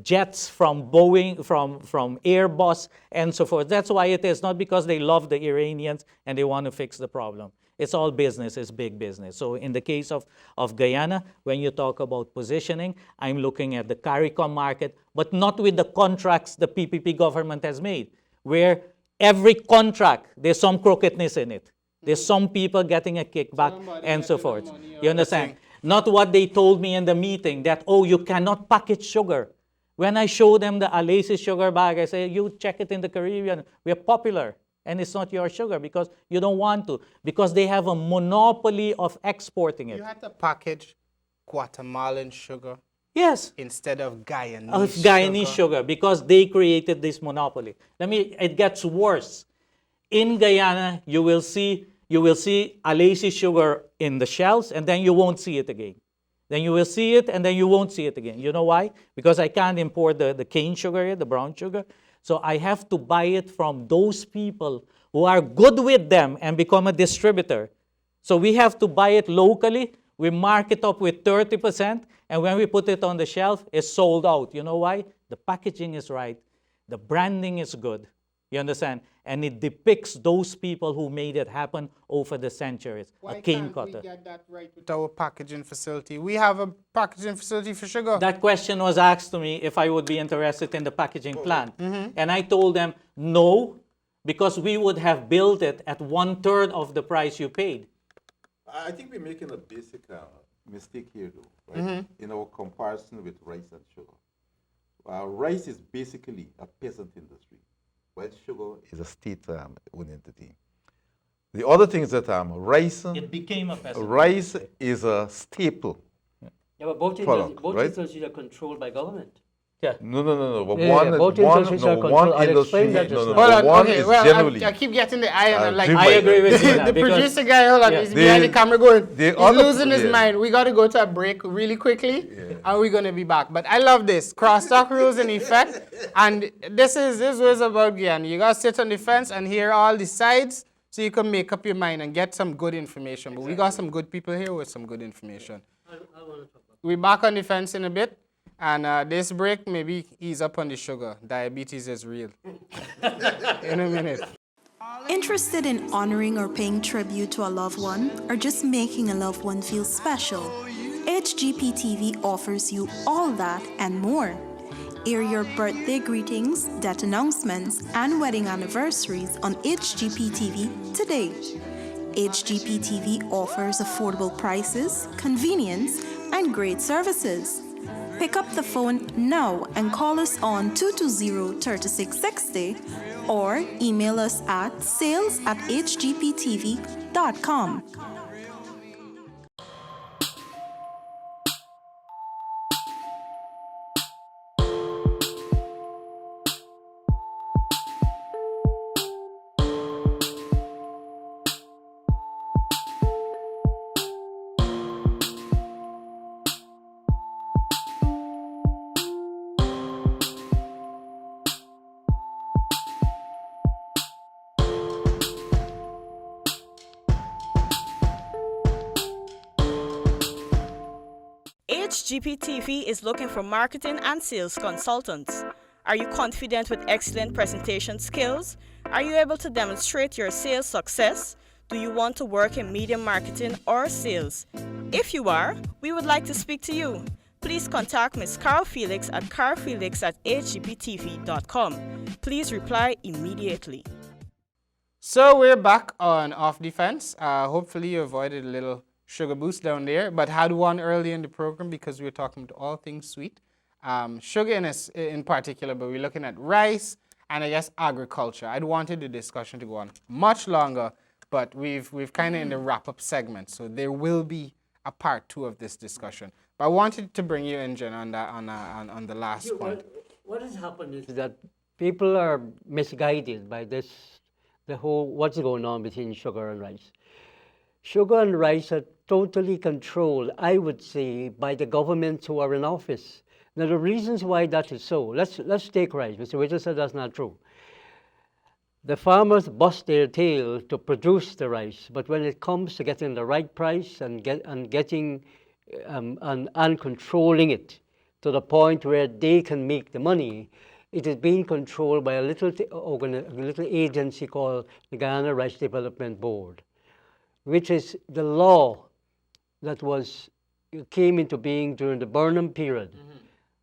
jets from Boeing, from Airbus, and so forth. That's why it is, not because they love the Iranians and they want to fix the problem. It's all business, it's big business. So in the case of Guyana, when you talk about positioning, I'm looking at the CARICOM market, but not with the contracts the PPP government has made, where every contract, there's some crookedness in it. There's some people getting a kickback and so forth. You understand? Not what they told me in the meeting, that, oh, you cannot package sugar. When I show them the Alasis sugar bag, I say, you check it in the Caribbean. We're popular. And it's not your sugar because you don't want to. Because they have a monopoly of exporting it. You had to package Guatemalan sugar Yes. instead of Guyanese Of Guyanese sugar, because they created this monopoly. It gets worse. In Guyana, you will see Alasis sugar in the shelves, and then you won't see it again. Then you will see it, and then you won't see it again. You know why? Because I can't import the cane sugar here, the brown sugar. So I have to buy it from those people who are good with them and become a distributor. So we have to buy it locally. We mark it up with 30%, and when we put it on the shelf, it's sold out. You know why? The packaging is right. The branding is good. You understand? And it depicts those people who made it happen over the centuries. Why a cane can't cutter. we get that right with our packaging facility? We have a packaging facility for sugar. That question was asked to me if I would be interested in the packaging plant. And I told them, no, because we would have built it at 1/3 of the price you paid. I think we're making a basic mistake here, though, right? In our comparison with rice and sugar. Rice is basically a peasant industry, while sugar is a state-owned entity. The other thing is that rice, It became a peasant. rice is a staple. Yeah, but both Product, right? industries are controlled by government. Yeah. No. But Yeah, one, both one, industries no, are one controlled. I'll industry, explain that no, just no, now. Hold no, on, one okay, is well, generally. I keep getting the eye, and I'm like, Jim I agree with you. the because producer guy, hold on, Yeah. he's behind the camera going, the he's other- losing his yeah. mind. We got to go to a break really quickly, and we're going to be back. But I love this. Crosstalk rules in effect, and this was about Guyana. You got to sit on the fence and hear all the sides so you can make up your mind and get some good information. But we got some good people here with some good information. We're back on the fence in a bit. And this break, maybe ease up on the sugar. Diabetes is real. In a minute. Interested in honoring or paying tribute to a loved one, or just making a loved one feel special? HGP TV offers you all that and more. Air your birthday greetings, death announcements, and wedding anniversaries on HGP TV today. HGP TV offers affordable prices, convenience, and great services. Pick up the phone now and call us on 220-3660 or email us at sales@hgptv.com. HGP TV is looking for marketing and sales consultants. Are you confident with excellent presentation skills? Are you able to demonstrate your sales success? Do you want to work in media marketing or sales? If you are, we would like to speak to you. Please contact Ms. Carl Felix at carlfelix@hgptv.com. Please reply immediately. So we're back on Off Defense. Hopefully you avoided a little sugar boost down there, but had one early in the program because we were talking about all things sweet. Sugar in particular, but we're looking at rice and I guess agriculture. I'd wanted the discussion to go on much longer, but we've kind of in the wrap-up segment, so there will be a part 2 of this discussion. But I wanted to bring you in, Jen, on the last point. What has happened is that people are misguided by the whole what's going on between sugar and rice. Sugar and rice are totally controlled, I would say, by the governments who are in office. Now, the reasons why that is so, let's take rice. Mr. Witter said that's not true. The farmers bust their tail to produce the rice, but when it comes to getting the right price and getting and controlling it to the point where they can make the money, it is being controlled by a little agency called the Guyana Rice Development Board, which is the law that came into being during the Burnham period.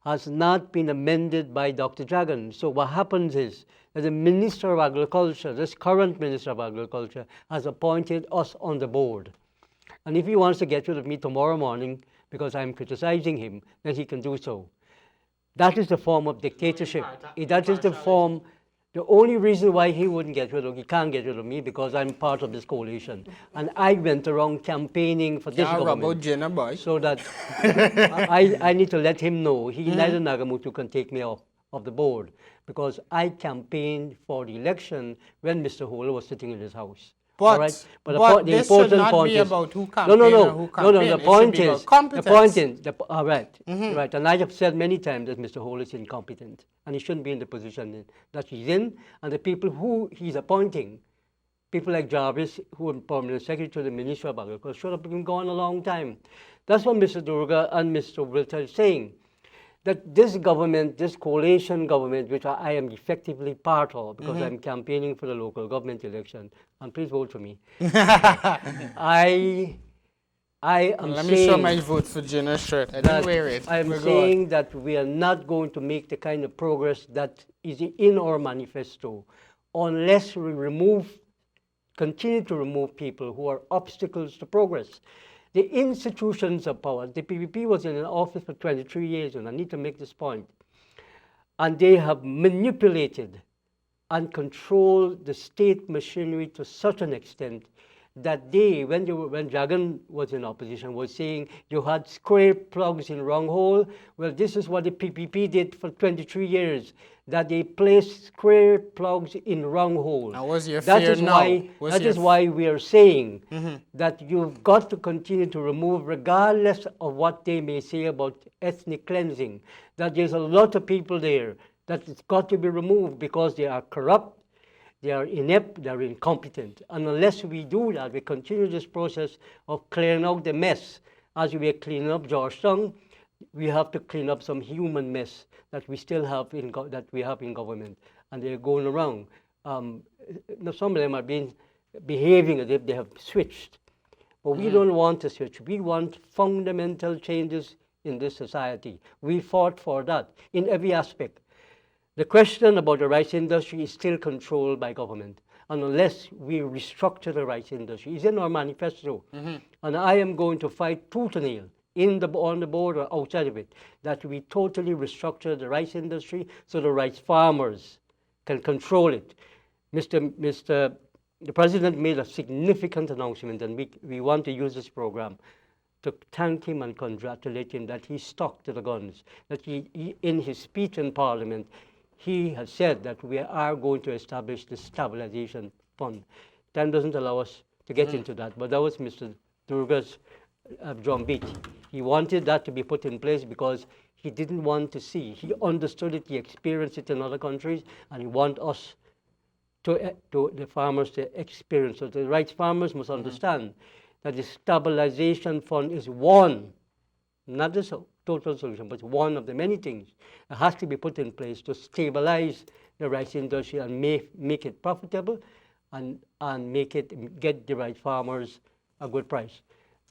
Has not been amended by Dr. Dragon. So what happens is that the Minister of Agriculture, this current Minister of Agriculture, has appointed us on the board. And if he wants to get rid of me tomorrow morning because I'm criticizing him, then he can do so. That is the form of dictatorship. That is the form. The only reason why he can't get rid of me, because I'm part of this coalition. And I went around campaigning for this government. So that I need to let him know neither Nagamutu can take me off of the board, because I campaigned for the election when Mr. Holer was sitting in his house. But, right? but this should not be about who campaigns or who campaigns. The point is, right, and I have said many times that Mr. Hole is incompetent, and he shouldn't be in the position that he's in, and the people who he's appointing, people like Jarvis, who are permanent secretary to the Ministry of Agriculture, should have been gone a long time. That's what Mr. Durga and Mr. Wilter are saying, that this government, this coalition government, which I am effectively part of, because I'm campaigning for the local government election, and please vote for me. I am Let saying... me show my vote for Gina's shirt. I didn't wear it. I am saying that we are not going to make the kind of progress that is in our manifesto unless we continue to remove people who are obstacles to progress. The institutions of power, the PPP was in office for 23 years, and I need to make this point, and they have manipulated and controlled the state machinery to such an extent that when Dragon was in opposition, was saying you had square plugs in wrong hole. Well, this is what the PPP did for 23 years, that they placed square plugs in wrong hole. Now, what's your fear now? That is why we are saying that you've got to continue to remove, regardless of what they may say about ethnic cleansing, that there's a lot of people there that it's got to be removed because they are corrupt, they are inept, they are incompetent. And unless we do that, we continue this process of clearing out the mess. As we are cleaning up Georgetown, we have to clean up some human mess that we still have in government, and they're going around. Some of them are behaving as if they have switched, but we don't want to switch. We want fundamental changes in this society. We fought for that in every aspect. The question about the rice industry is still controlled by government, and unless we restructure the rice industry, it's in our manifesto, and I am going to fight tooth and nail on the board or outside of it, that we totally restructure the rice industry so the rice farmers can control it. The President made a significant announcement, and we want to use this program to thank him and congratulate him that he stuck to the guns, that he in his speech in Parliament, he has said that we are going to establish the stabilization fund. Time doesn't allow us to get into that, but that was Mr. Durga's drumbeat. He wanted that to be put in place because he didn't want to see. He understood it, he experienced it in other countries, and he wants us the farmers to experience it. The rice farmers must understand that the stabilization fund is one, not the total solution, but one of the many things that has to be put in place to stabilize the rice industry and make it profitable and get the rice farmers a good price.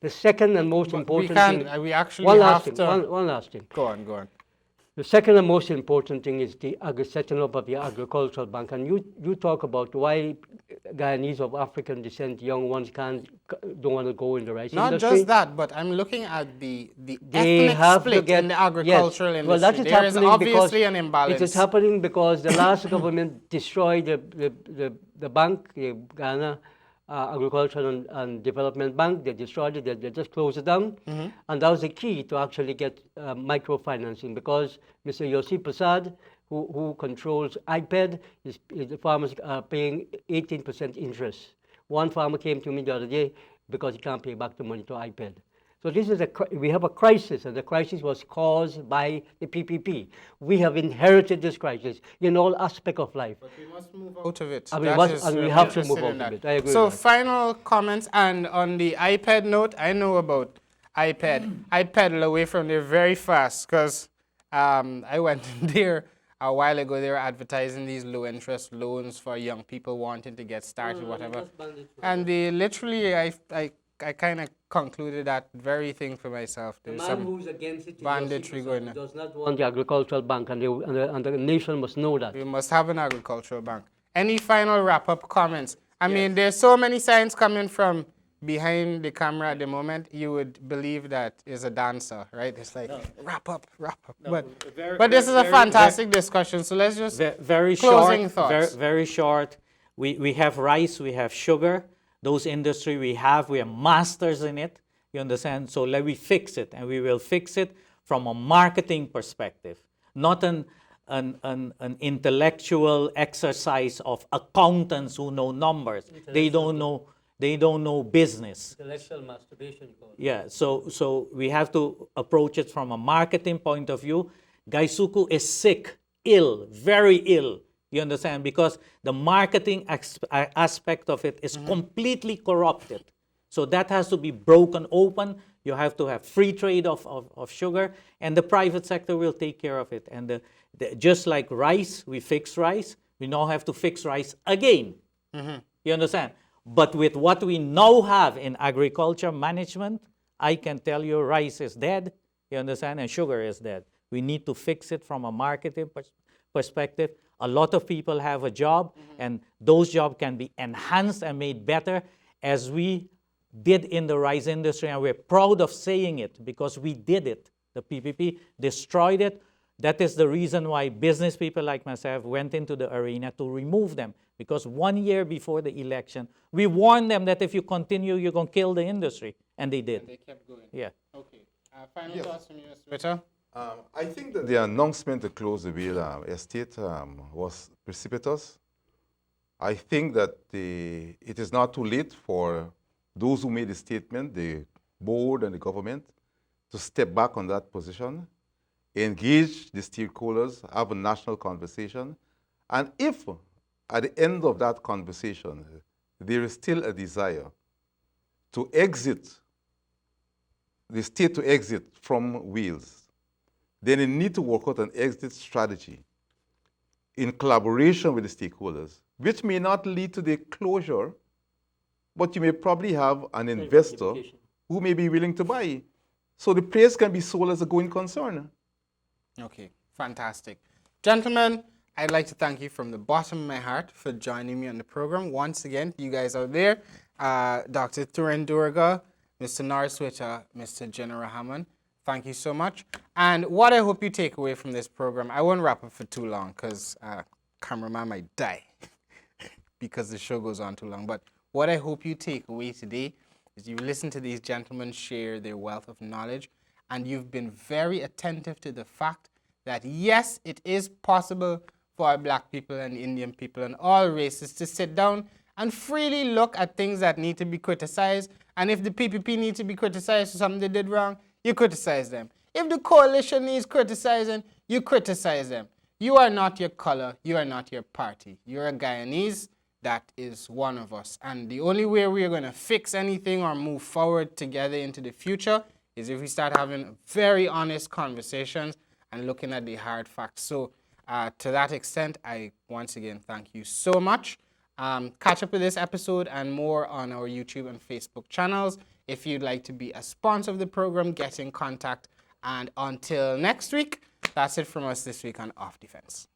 The second and most important thing... We actually have to... One last thing. Go on. The second and most important thing is the setting up of the agricultural bank. And you talk about why Guyanese of African descent, young ones, don't want to go in the rice industry. Not just that, but I'm looking at the ethnic split in the agricultural industry. Well, that is there is obviously an imbalance. It is happening because the last government destroyed the bank, the Ghana Agricultural and Development Bank. They destroyed it. They just closed it down, and that was the key to actually get microfinancing, because Mr. Yossi Prasad, who controls IPED, the farmers are paying 18% interest. One farmer came to me the other day because he can't pay back the money to IPED. So this is we have a crisis, and the crisis was caused by the PPP. We have inherited this crisis in all aspects of life. But we must move out of it. And That we we're have to interested move in out of that. it. I agree So with that. final comments, and on the iPad note, I know about iPad. I pedal away from there very fast because I went there a while ago. They were advertising these low interest loans for young people wanting to get started, whatever. And they literally, I kind of concluded that very thing for myself. The There's man some who's against it, banditry going on. does not want the agricultural bank, and the nation must know that. We must have an agricultural bank. Any final wrap-up comments? I mean, there's so many signs coming from behind the camera at the moment. You would believe that is a dancer, right? It's like, wrap up. No, But this is a fantastic discussion, so let's just Very closing short. thoughts. Very short. We have rice, we have sugar. Those industry we are masters in it. You understand? So let we fix it, and we will fix it from a marketing perspective, not an intellectual exercise of accountants who know numbers. They don't know business. Intellectual masturbation. Yeah, so we have to approach it from a marketing point of view. Gaisuku is sick, ill, very ill. You understand? Because the marketing aspect of it is completely corrupted. So that has to be broken open. You have to have free trade of sugar, and the private sector will take care of it. And just like rice, we fix rice, we now have to fix rice again. You understand? But with what we now have in agriculture management, I can tell you rice is dead, you understand, and sugar is dead. We need to fix it from a marketing perspective. A lot of people have a job, and those jobs can be enhanced and made better as we did in the rice industry, and we're proud of saying it because we did it. The PPP destroyed it. That is the reason why business people like myself went into the arena to remove them, because 1 year before the election, we warned them that if you continue, you're going to kill the industry, and they did. And they kept going. Yeah. Okay. Final thoughts from you, Mr. Ritter? I think that the announcement to close the wheel estate was precipitous. I think that it is not too late for those who made the statement, the board and the government, to step back on that position, engage the stakeholders, have a national conversation, and if at the end of that conversation there is still a desire to exit, the state to exit from wheels, then they need to work out an exit strategy in collaboration with the stakeholders, which may not lead to the closure, but you may probably have an investor who may be willing to buy. So the place can be sold as a going concern. Okay, fantastic. Gentlemen, I'd like to thank you from the bottom of my heart for joining me on the program. Once again, you guys out there, Dr. Thurin Durga, Mr. Norris Ritter, Mr. General Hammond, thank you so much. And what I hope you take away from this program, I won't wrap up for too long because cameraman might die because the show goes on too long. But what I hope you take away today is you listen to these gentlemen share their wealth of knowledge, and you've been very attentive to the fact that yes, it is possible for Black people and Indian people and all races to sit down and freely look at things that need to be criticized. And if the PPP needs to be criticized for something they did wrong, you criticize them. If the coalition needs criticizing, you criticize them. You are not your color. You are not your party. You're a Guyanese. That is one of us. And the only way we're going to fix anything or move forward together into the future is if we start having very honest conversations and looking at the hard facts. So to that extent, I once again thank you so much. Catch up with this episode and more on our YouTube and Facebook channels. If you'd like to be a sponsor of the program, get in contact. And until next week, that's it from us this week on Off Defense.